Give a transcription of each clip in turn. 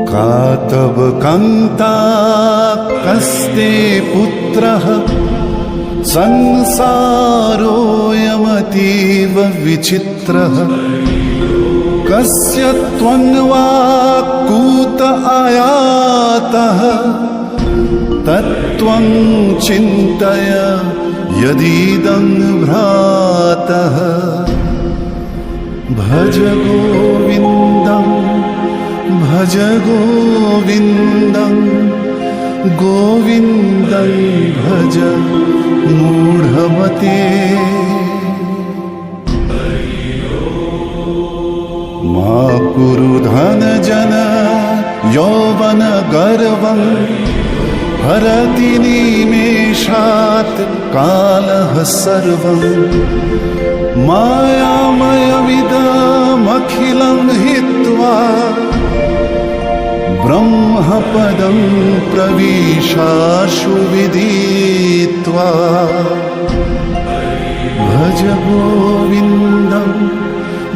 का तव कान्ता कस्ते पुत्रः संसारोऽयमतीव विचित्रः कस्य त्वन्वा कूत आयातः तत्त्वं चिन्तय यदीदं भ्रातः भज गोविन्दं भज गोविन्दं गोविन्दं भज मूढमते मा कुरु धनजन यौवन गर्वं हरति निमेषात् कालः सर्वं मायामयमिदमखिलं हित्वा ब्रह्मपदं प्रविशाशु विदित्वा भज गोविन्दं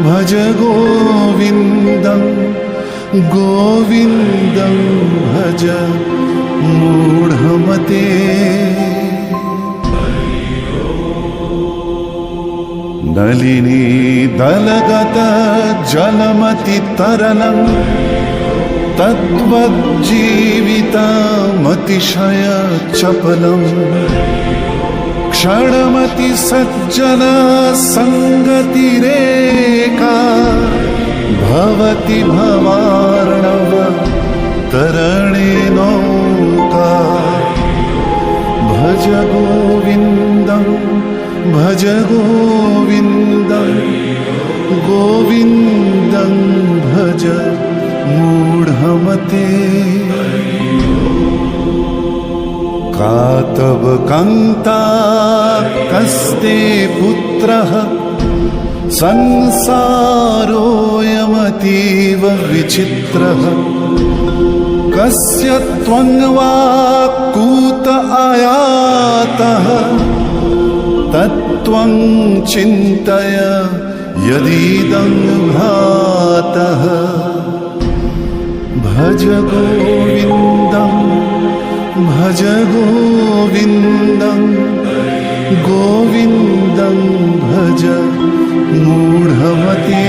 भज गोविन्दं गोविन्दं भज मूढमते नलिनी दलगत जलमतितरलं तद्वज्जीवितमतिशय चपलं क्षणमति सज्जन संगतिरेका भवति भवार्णव तरणे नौका भज गोविन्दं भज गोविन्दं गोविन्दं भज मूढमते का तव कान्ता कस्ते पुत्रः संसारोऽयमतीव विचित्रः कस्य त्वन्वा कूत आयातः तत्त्वं चिन्तय यदीदं भ्रातः भज गोविन्दं भज गोविन्दं गोविन्दं भज मूढमते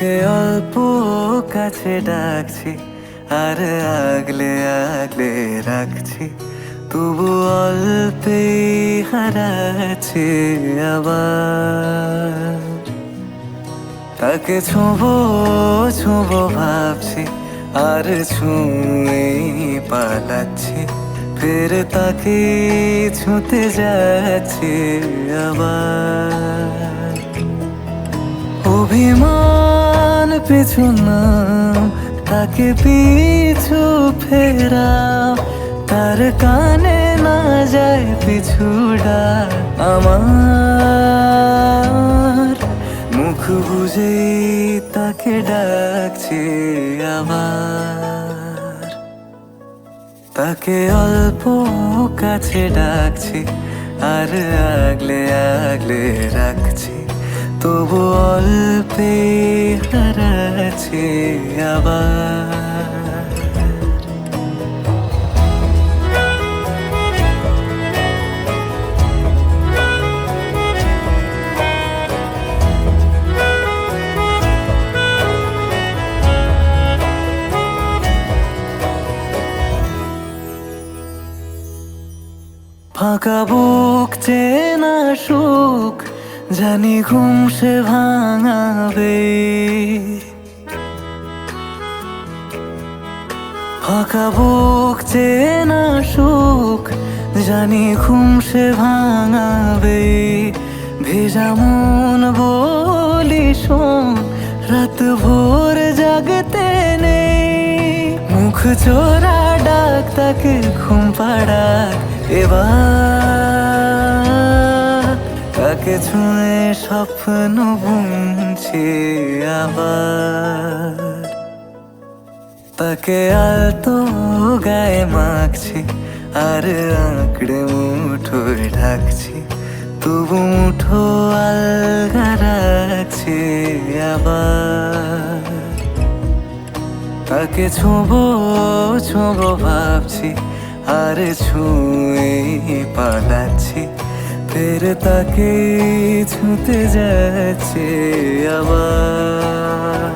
তাকে অল্প কাছে ডাকছি আর আগলে আগলে রাখছি, তবু অল্পে হারাচ্ছে আবার। তাকে ছোঁবো ছোঁবো ভাবছি আর ছুঁয়ে পালাচ্ছি, ফের তাকে ছুঁতে যাচ্ছে আবার। অভিমান পিছু নাম, তাকে পিছু ফেরাও, তার কানে না যায় পিছুডা আমার। মুখ বুঝে তাকে ডাকছি আবার। তাকে অল্প কাছে ডাকছি আর আগলে আগলে রাখছি, তবু অল্পে হারাচ্ছি আবার। ফাঁকা বুক চেনা সুখ জানি ঘুম সে ভাঙাবে, ফাঁকা বুক চেনা সুখ জানি ঘুম সে ভাঙাবে। ভেজা মন বলি শোন, রাত ভোর জাগতে নেই, মুখ চোরা ডাক তাকে ঘুম পাড়াক এবার। তাকে ছুঁয়ে স্বপ্ন বুনছি আবার। তাকে আলতো গায়ে মাখছি আর আঁকড়ে মুঠোয় ঢাকছি, তবু মুঠো আলগা রাখছি আবার। তাকে ছোঁবো ছোঁবো ভাবছি আর ছুঁয়ে পালাচ্ছি, ফের তাকে ছুঁতে যাচ্ছে আবার।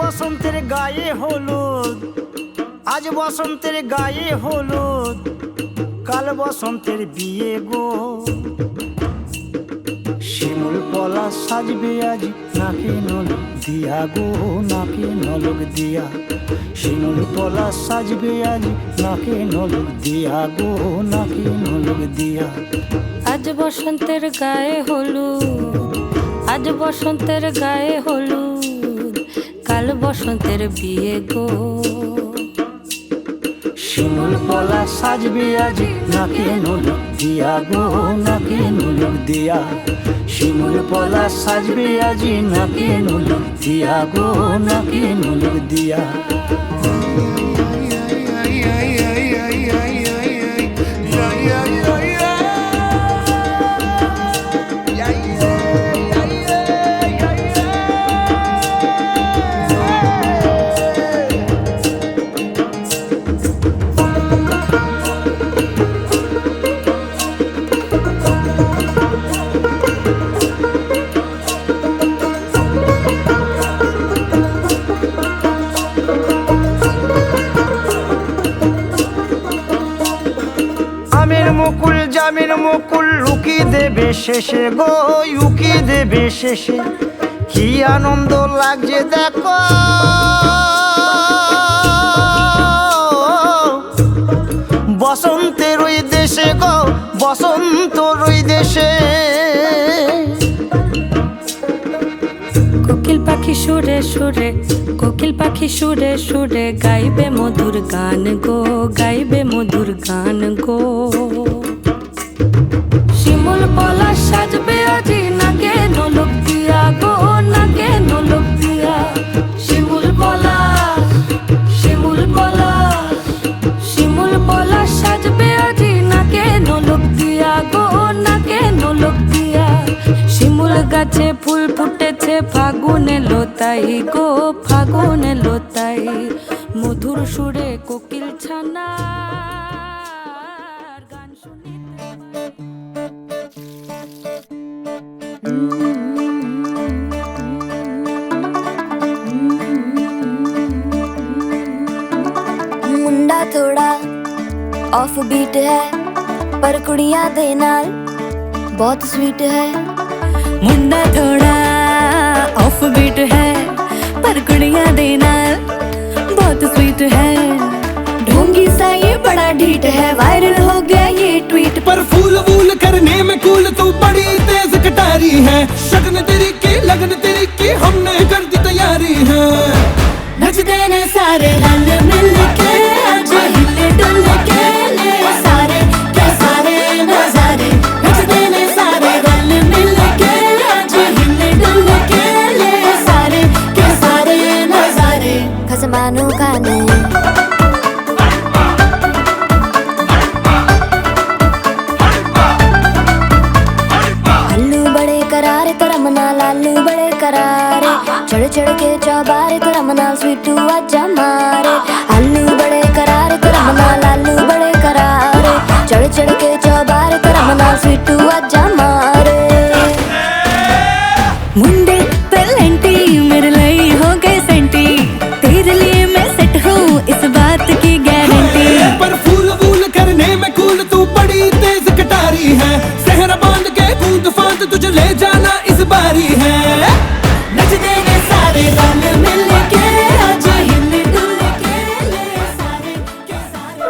বসন্তের গায়ে হলুদ, আজ বসন্তের গায়ে হলুদ, কাল বসন্তের বিয়ে গো। শিমুল পলা সাজবে আজ নাকে নলক দিয়া গো, নাকে নলক দিয়া। শিমুল পলা সাজবে আজ নাকে নলক দিয়া গো, নাকে নলক দিয়া। আজ বসন্তের গায়ে হলুদ, আজ বসন্তের গায়ে হলুদ, কাল বসন্তের বিয়ে গো। শিমুল পলা সাজবে আজ নাকে নলক দিয়া গো, নাকে নলক দিয়া। শিমুল পলা সাজবে আজ নাকে নলক দিয়া গো, নাকে নলক দিয়া। মুকুল জামিন মুকুল লুকি দেবে শেষে গো, উকি দেবে শেষে। কি আনন্দ লাগছে দেখো, বসন্তের ওই দেশে গো, বসন্তর ওই দেশে। কোকিল পাখি সুরে সুরে, কোকিল পাখি সুরে সুরে গাইবে মধুর গান গো, গাইবে মধুর গান গো। শিমুল পলা সাজবে আজি নাকে নলক দিয়া গো, নাকে নলক দিয়া। শিমুল পলা, শিমুল পলা, শিমুল পলা সাজবে আজি নাকে নলক দিয়া গো, নাকে নলক দিয়া। শিমুল গাছে ফুল ফুটেছে ফাগুনে লোতাই গো, ফাগুনে লোতাই। মধুর সুরে কোকিল ছানা গান শুনিতে मुंडा थोड़ा ऑफ बीट है पर कुड़ियां दे नाल बहुत स्वीट है। मुंडा थोड़ा ऑफ बीट है पर कुड़ियां दे नाल बहुत स्वीट है। ढोंगी सा ये बड़ा ढीठ है, वायरल हो गया ये ट्वीट। पर फूल वूल करने में कूल तू बड़ी तेज कटारी है। शगन तेरी की लगन तेरी की हमने कर दी तैयारी है। नचते ने सारे रंग मिल के आज हिले डुल के ले सारे के सारे नजारे। नचते ने सारे रंग मिल के आज हिले डुल के ले सारे के सारे नजारे। खसमानों का नहीं करारे तो रमना लालू बड़े करारे। चढ़ चढ़ के चौबारे तो रमना स्वीटू आजा मारे। आलू बड़े करारे तो रमना लालू बड़े करारे। चढ़ चढ़ के चौबारे तो रमना स्वीटू आजा मारे। मुंडे पेलेंटी मेरे लिए हो गए सेंटी, तेरे लिए मैं सेट हूँ इस बात की गारंटी। पर फूल वूल करने में कूल तू बड़ी तेज कटारी है। सहरा बांध के कूद फांद तुझे ले जाना इस बारी है। नचते ने सारे रंग मिल के आज हिल डुल के ले सारे के सारे।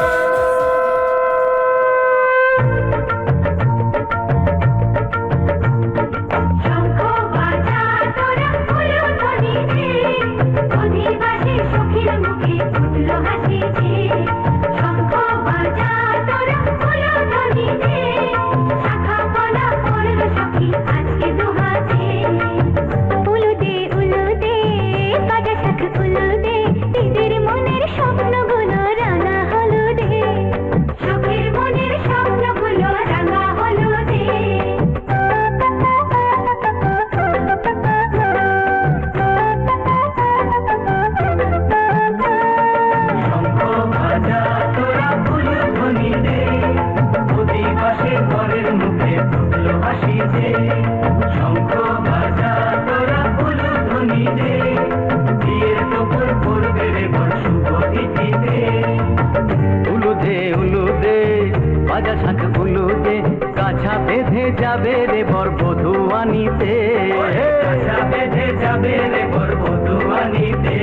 যাবে রে বর বধূ আনিতে, কাছা বেঁধে যাবে রে বর বধূ আনিতে।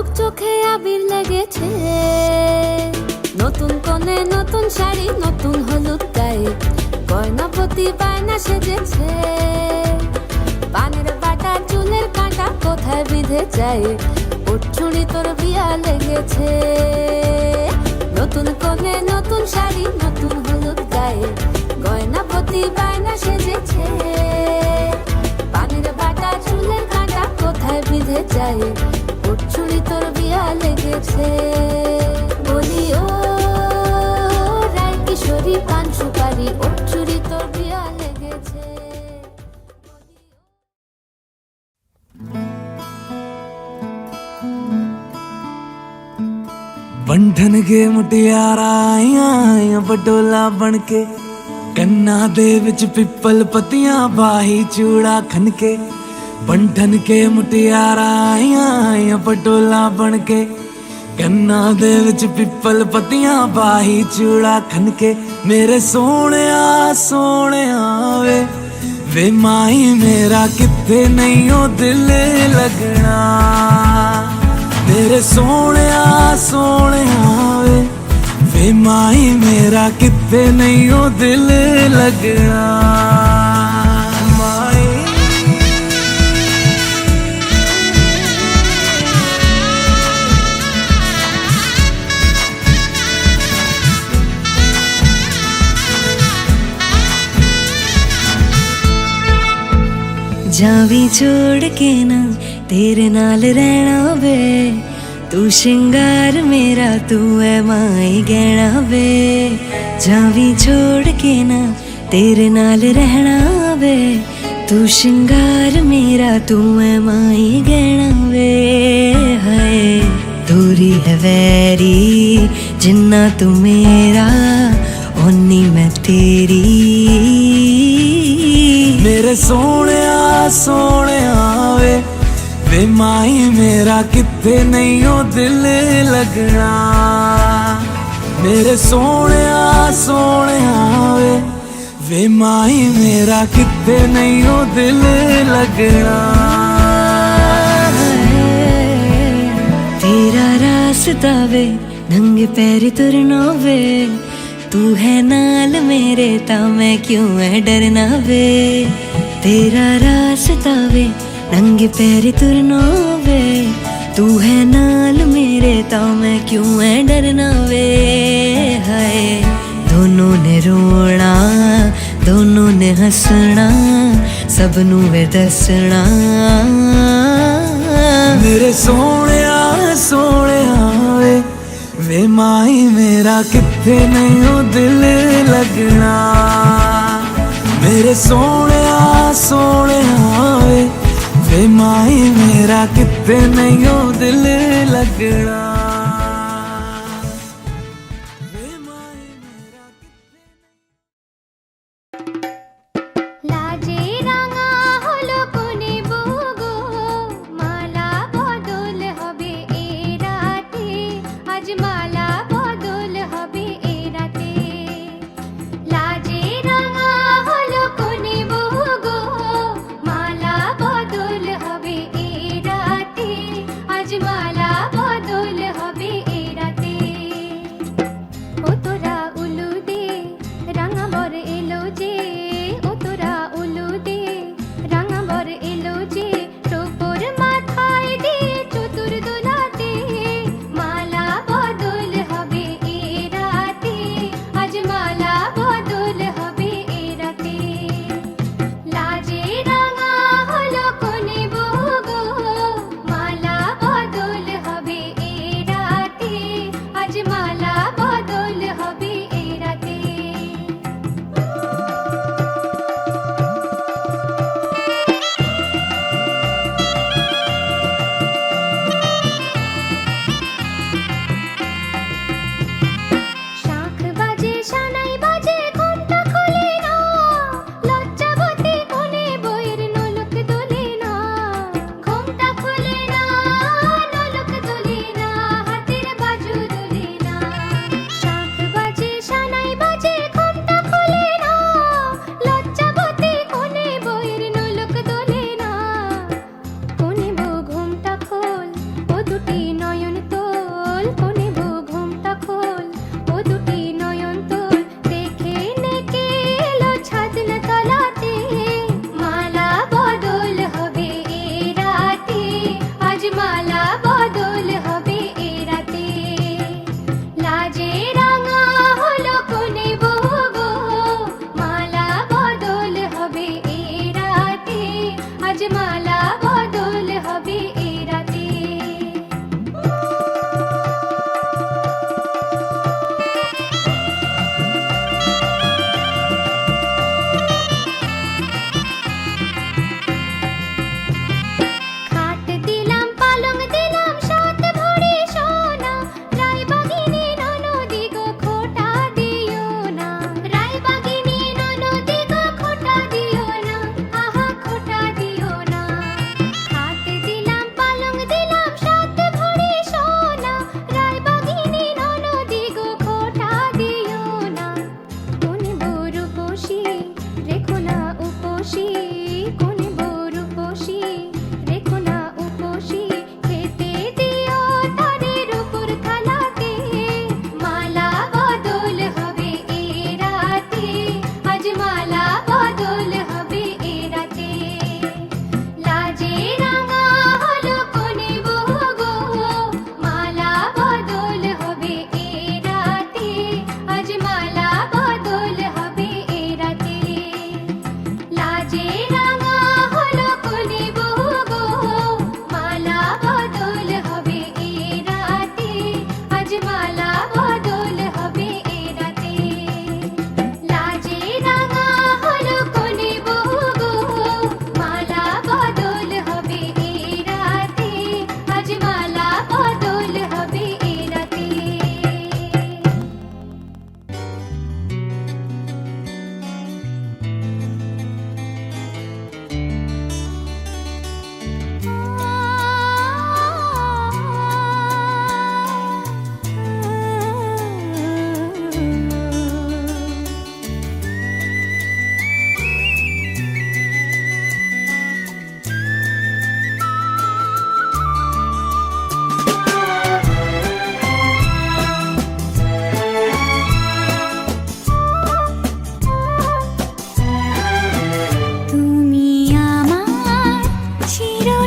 নাজুক চোখে আবির লেগেছে, নতুন কোণে নতুন শাড়ি নতুন হলুদ গায়ে, গয়না প্রতি বায়না সেজেছে। পানের বাটা চুলের কাঁটা কোথায় বিঁধে যায়, ওর চুড়ি তোর বিয়া লেগেছে। নতুন কোণে নতুন শাড়ি নতুন হলুদ গায়ে, গয়না প্রতি বায়না সেজেছে। পানের বাটা চুলের কাঁটা কোথায় বিঁধে যায়, ওর চুড়ি তোর বিয়া লেগেছে। বলি ও রায় কিশোরী পান সুপারি, ওর চুড়ি তোর বিয়া লেগেছে। बंधन के मुटियारा आईया पटोला बन के, कन्ना दे विच पिपल पतियां बाही चूड़ा खन के। बंधन के मुटियारा आईया पटोला बन के, कन्ना दे विच पिपल पतियां बाही चूड़ा खन के। मेरे सोने वे माही मेरा किथे नहीं ओ दिल लगना। मेरे सोने वे माही मेरा किथे नहीं ओ दिल लगना। माई जावी छोड़ के ना तेरे नाल रहना वे, तू श्रृंगार मेरा तू है माई गहना वे। जावी छोड़ के ना तेरे नाल रहना वे, तू श्रृंगार मेरा तू है माई गहना वे। हाय दूरी है वैरी जिन्ना तू मेरा, ओनी मैं तेरी। मेरे सोने वे माही मेरा किथे नहीं ओ दिल लगना। मेरे सोने वे माही मेरा किथे नहीं ओ दिल लगना। तेरा रास्ता वे नंगे पैर तुरना वे, तू है नाल मेरे ता मैं क्यों है डरना वे। तेरा रास्ता वे नंगे पैर तुरना वे, तू है नाल मेरे ता मैं क्यों है डरना वे। हाय दोनों ने रोना दोनों ने हंसना, सबनू वे दसना। मेरे सोने वे माही मेरा किथे नहीं ओ दिल लगना। मेरे सोने वे माही मेरा किथे नहीं ओ दिल लगना। লাজে রাঙা হলো কোনে বগো, মালা বদল হবে এ রাতে, আজ মালা বদল হবে এ রাতে। লাজে রাঙা হলো কোনে বগো, মালা বদল হবে এ রাতে, আজ মালা বদল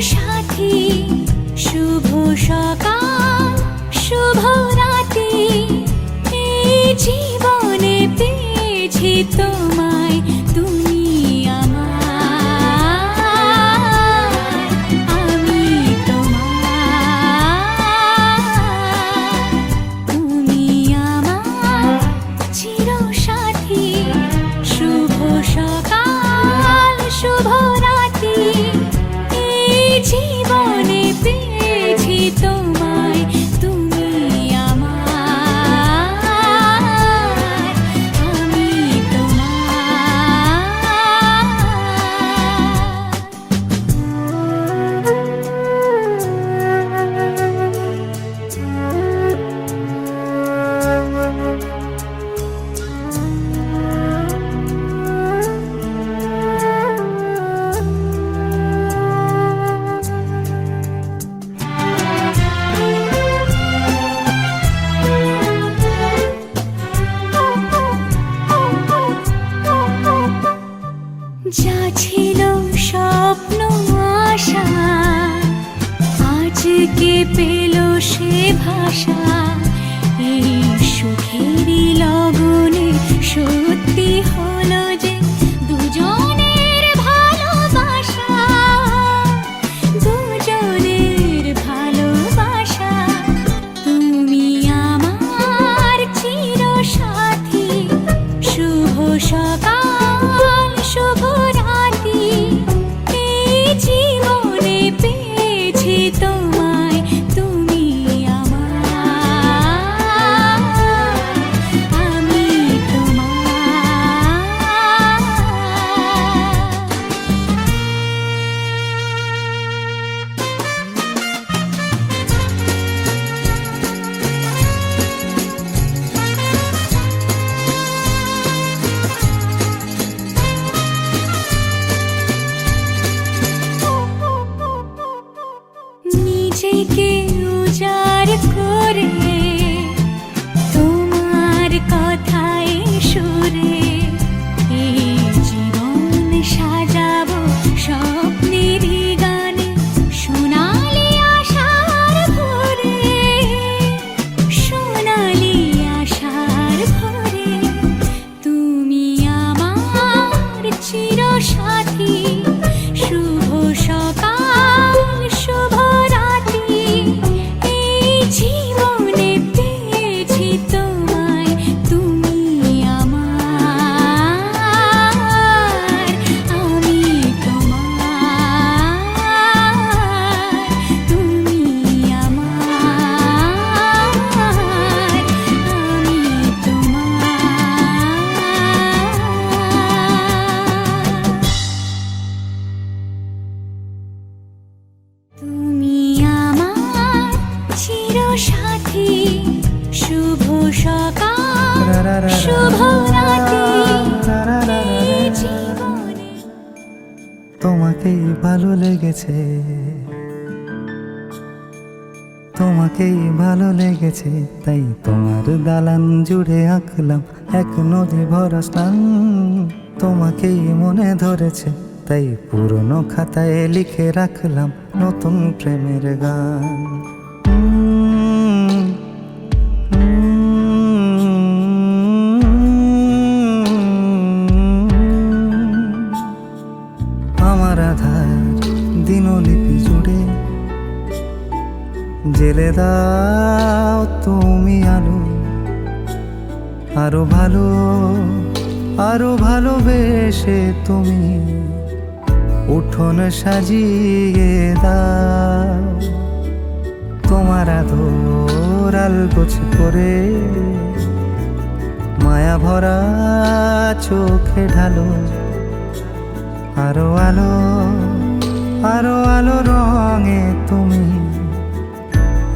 সাথী শুভ সকাল শুভ রাতি এই জীবনে পেয়েছি তোমায় তুমি আমার আমি তোমার তুমি আমার চির সাথী শুভ সকাল শুভ রাতি এই জীবনে পেয়েছি তোমায় তুমি আমার আমি যা ছিল স্বপ্ন আশা আজকে পেল সে ভাষা এই সুখেরই লগনে সত্যি হলো যে দুজনের ভালোবাসা দুজনের ভালোবাসা তুমি আমার চির সাথী শুভ সকাল শুভ রাতি এই জীবনে পেয়েছি তোমায় তুমি আমার আমি নিজেকে উজাড় করে তোমার কথায় সুরে এই জীবন সাজাবো স্বপ্নেরই গানে সোনালি আশার ভোরে সোনালি আশার ভোরে তুমি আমার চির সাথী শুভ সকাল শুভ রাতি এই জীবনে পেয়েছি তোমায় তুমি আমার আমি তোমার তুমি আমার আমি তোমার তুমি আমার চির সাথী শুভ সকাল শুভ রাতি এই জীবনে তোমাকেই ভালো লেগেছে তোমাকেই ভালো লেগেছে তাই তোমার দালান জুড়ে আঁকলাম এক নদী ভরা স্থান তোমাকেই মনে ধরেছে তাই পুরনো খাতায় লিখে রাখলাম নতুন প্রেমের গান আমার আধার দিনলিপি জুড়ে জেলে দাও তুমি আলো আরো ভালোবেসে তুমি উঠোন সাজিয়ে দাও তোমার আদর আলগোছ করে মায়া ভরা চোখে ঢালো আরো আলো রঙে তুমি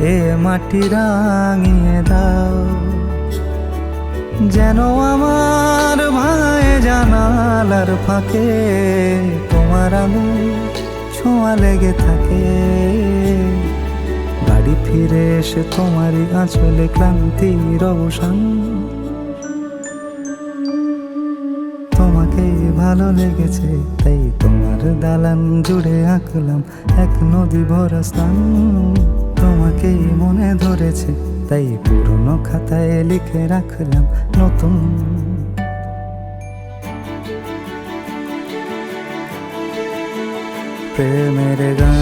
এ মাটি রাঙিয়ে দাও যেন আমার ভাই জানালার ফাঁকে তোমার আলো ছোঁয়া লেগে থাকে বাড়ি ফিরে এসে তোমারই আঁচলে ক্লান্তির অবসান তোমাকে ভালো লেগেছে, তাই তোমার দালান জুড়ে আঁকলাম এক নদী ভরা স্থান। তোমাকেই মনে ধরেছে, তাই পুরনো খাতায় লিখে রাখলাম নতুন। প্রেমের গান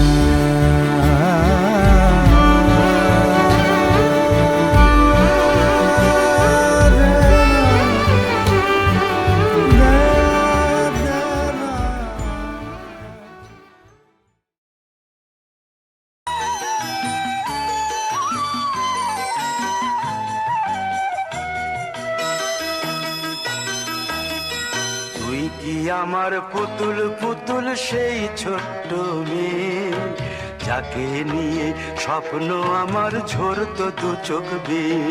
তুই কি আমার পুতুল পুতুল সেই ছোট্ট মেয়ে, যাকে নিয়ে স্বপ্ন আমার ঝরতো দু চোখ বেয়ে।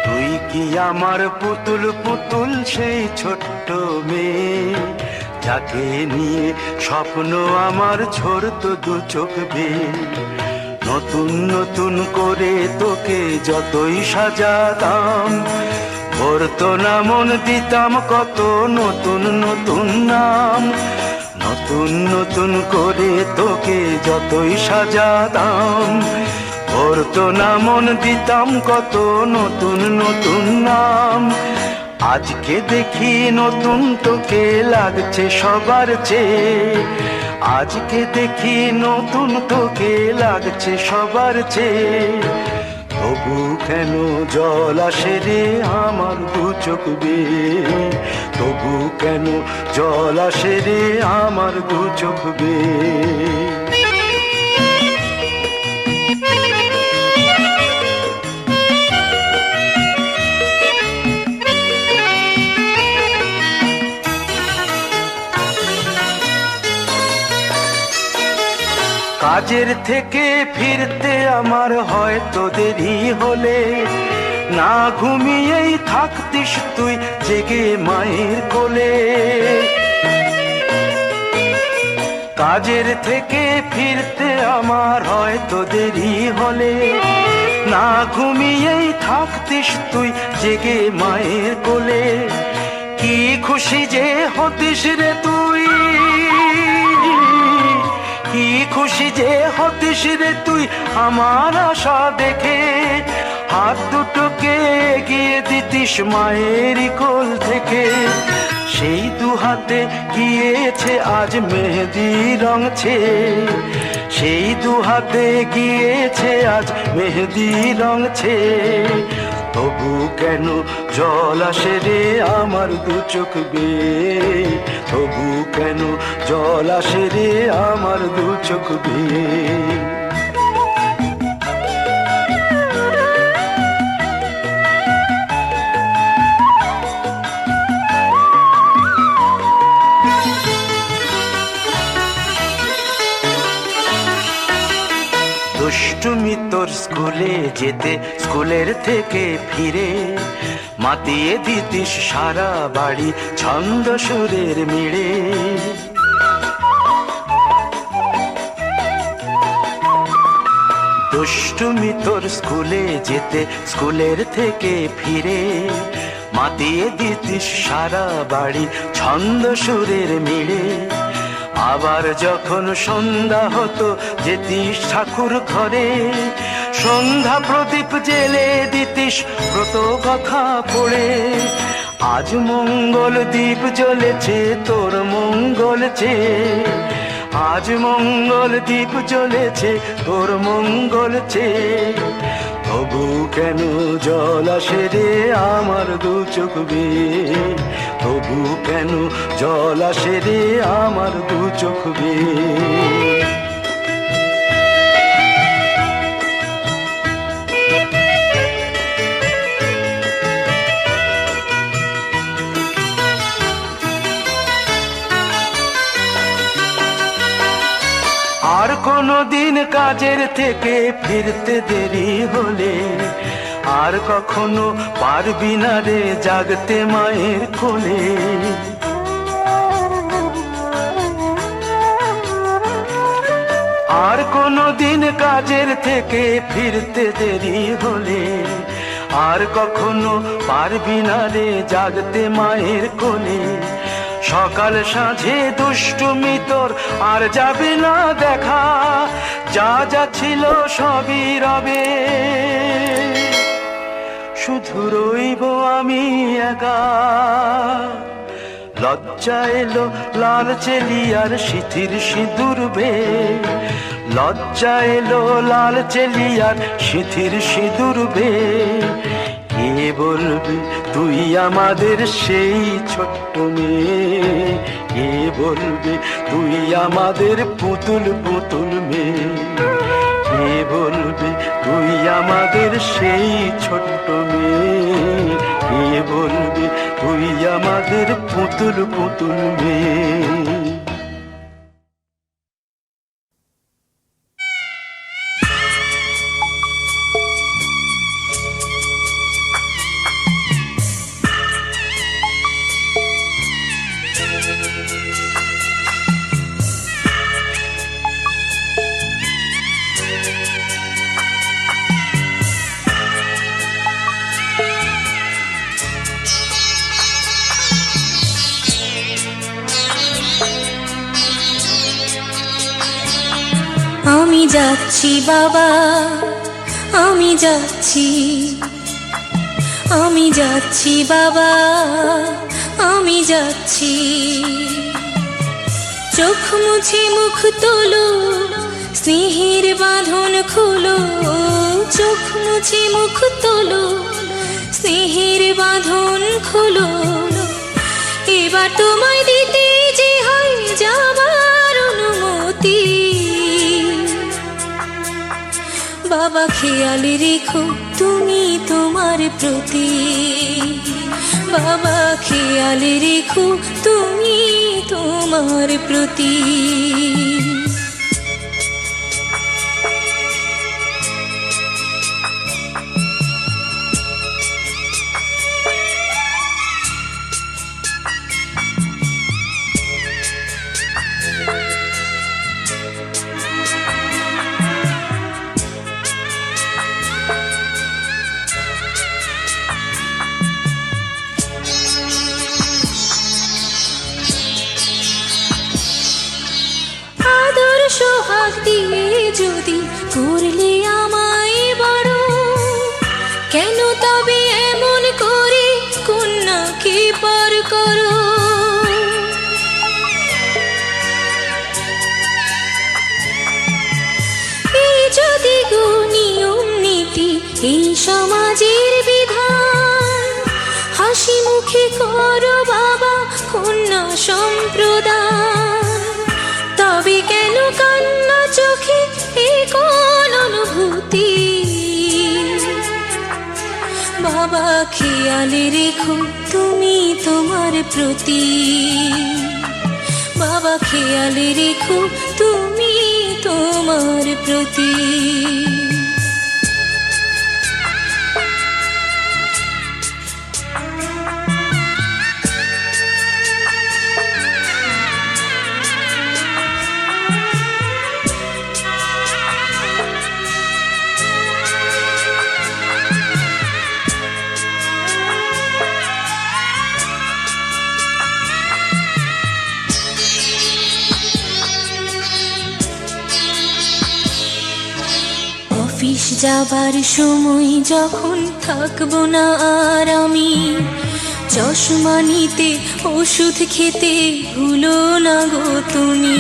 তুই কি আমার পুতুল পুতুল সেই ছোট্ট মেয়ে, যাকে নিয়ে স্বপ্ন আমার ঝরতো দু চোখ বেয়ে। নতুন নতুন করে তোকে যতই সাজাতাম, ভরতো না মন, দিতাম কত নতুন নতুন নাম। নতুন নতুন করে তোকে যতই সাজাতাম, ভরতো না মন, দিতাম কত নতুন নতুন নাম। আজকে দেখি নতুন তোকে লাগছে সবার চেয়ে, আজকে দেখি নতুন তোকে লাগছে সবার চেয়ে। তবু কেন জল আসে রে আমার দু চোখ বেয়ে, তবু কেন জল আসে রে আমার দু চোখ বেয়ে। কাজের থেকে ফিরতে আমার হয়তো দেরি হলে, না ঘুমিয়েই থাকতিস তুই জেগে মায়ের কোলে। কাজের থেকে ফিরতে আমার হয়তো দেরি হলে, না ঘুমিয়েই থাকতিস তুই জেগে মায়ের কোলে। কি খুশি যে হতিস রে তুই, কি খুশি যে হতিস রে তুই আমার আশা দেখে। হাত দুটোকে এগিয়ে দিতিস মায়ের কোল থেকে, সেই দু হাতে গিয়েছে আজ মেহেদি রং ছেয়ে। সেই দু হাতে গিয়েছে আজ মেহেদি রং ছেয়ে। তবু কেন জল আসে রে আমার দু চোখ বেয়ে, তবু কেন জল আসে রে আমার দু চোখ বেয়ে। দুষ্টুমি তোর স্কুলে যেতে, স্কুলের থেকে ফিরে মাতিয়ে দিতিস সারা বাড়ি ছন্দ সুরের মিড়ে। দুষ্টুমি তোর স্কুলে যেতে, স্কুলের থেকে ফিরে মাতিয়ে দিতিস সারা বাড়ি ছন্দ সুরের মিড়ে। আবার যখন সন্ধ্যা হতো যেতিস ঠাকুর ঘরে, সন্ধ্যা প্রদীপ জেলে দিতিস ব্রত কথা পড়ে। আজ মঙ্গল দ্বীপ জ্বলেছে তোর মঙ্গল চেয়ে, আজ মঙ্গল দ্বীপ জ্বলেছে তোর মঙ্গল চেয়ে। তবু কেন জল আসে রে আমার দু চোখ বেয়ে, তবু কেন জল আসে রে আমার দু চোখ বেয়ে। আর কোনো দিন কাজের থেকে ফিরতে দেরি হলে, আর কখনো পারবি না রে জাগতে মায়ের কোলে। আর কোনো দিন কাজের থেকে ফিরতে দেরি হলে, আর কখনো পারবি না রে জাগতে মায়ের কোলে। সকাল সাঁঝে দুষ্টুমি তোর আর যাবে না দেখা, যা যা ছিল সবই রবে, শুধু রইব আমি একা। লজ্জা এলো লাল চেলিয়ার সিথির সিঁদুর বে, লজ্জা এলো লাল চেলিয়ার সিথির সিঁদুর বে। কে বলবি তুই আমাদের সেই ছোট্ট মেয়ে, কে বলবি তুই আমাদের পুতুল পুতুল মেয়ে, কে বলবি তুই আমাদের সেই ছোট্ট মেয়ে, কে বলবি তুই আমাদের পুতুল পুতুল মেয়ে। আমি যাচ্ছি বাবা, আমি যাচ্ছি, আমি যাচ্ছি বাবা, আমি যাচ্ছি। চোখ মুছে মুখ তোলো, স্নেহের বাঁধন খুলো, চোখ মুছে মুখ তোলো, স্নেহের বাঁধন খুলো। এবার তোমায় দিতে যে হয় যাবার অনুমতি। বাবা খেয়াল রেখো তুমি তোমার প্রতি, বাবা খেয়াল রেখো তুমি তোমার প্রতি। সোহাগ দিয়ে যদি করলে আমায় বড়, কেন তবে এমন করে কন্যাকে পর করো। এই যদি গো নিয়ম নীতি এই সমাজের বিধান, হাসি মুখে করো বাবা কন্যা সম্প্রদান। তবে কেন কান্না চোখে এ কোন অনুভূতি। বাবা খেয়াল রেখো তুমি তোমার প্রতি, বাবা খেয়াল রেখো তুমি তোমার প্রতি। অফিস যাবার সময় যখন থাকবো না আর আমি, চশমা নিতে ওষুধ খেতে ভুলো না গো তুমি।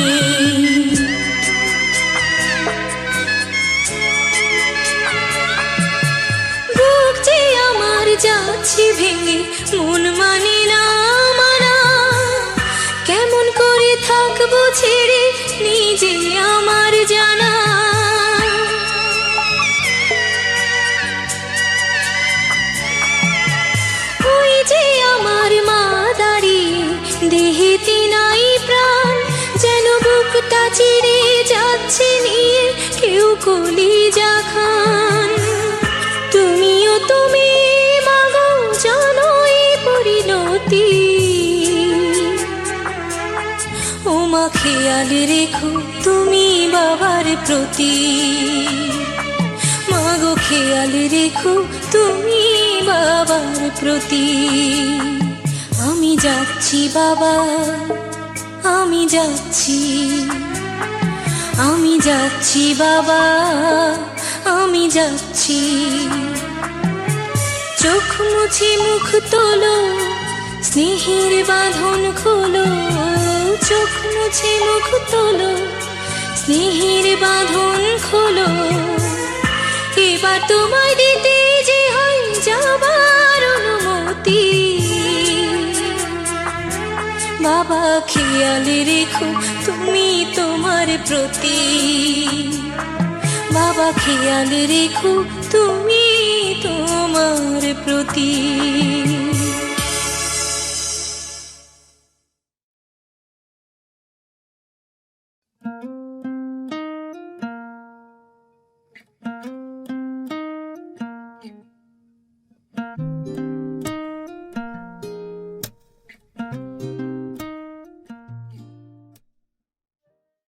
বুক যে আমার যাচ্ছে ভেঙে, মন মানে না মানা। কেমন করে থাকবো ছেড়ে নিজে আমার জানা। আমার মা দাঁড়িয়ে দেহেতে নাই প্রাণ, যেন বুকটা চিরে যাচ্ছে নিয়ে কেউ কলিজা খান। তুমিও তুমি মাগো জানো এই পরিণতি। ও মা খেয়াল রেখো তুমি বাবার প্রতি, মাগো খেয়াল রেখো তুমি বাবার প্রতি। আমি যাচ্ছি বাবা, আমি যাচ্ছি, আমি যাচ্ছি বাবা, আমি যাচ্ছি। চোখ মুছে মুখ তোলো, স্নেহের বাঁধন খোলো। চোখ মুছে মুখ তোলো, স্নেহের বাঁধন খোলো। এবার তোমায় দিতে যে হয় যাবার অনুমতি। বাবা খেয়াল রেখো তুমি তোমার প্রতি। বাবা খেয়াল রেখো তুমি তোমার প্রতি।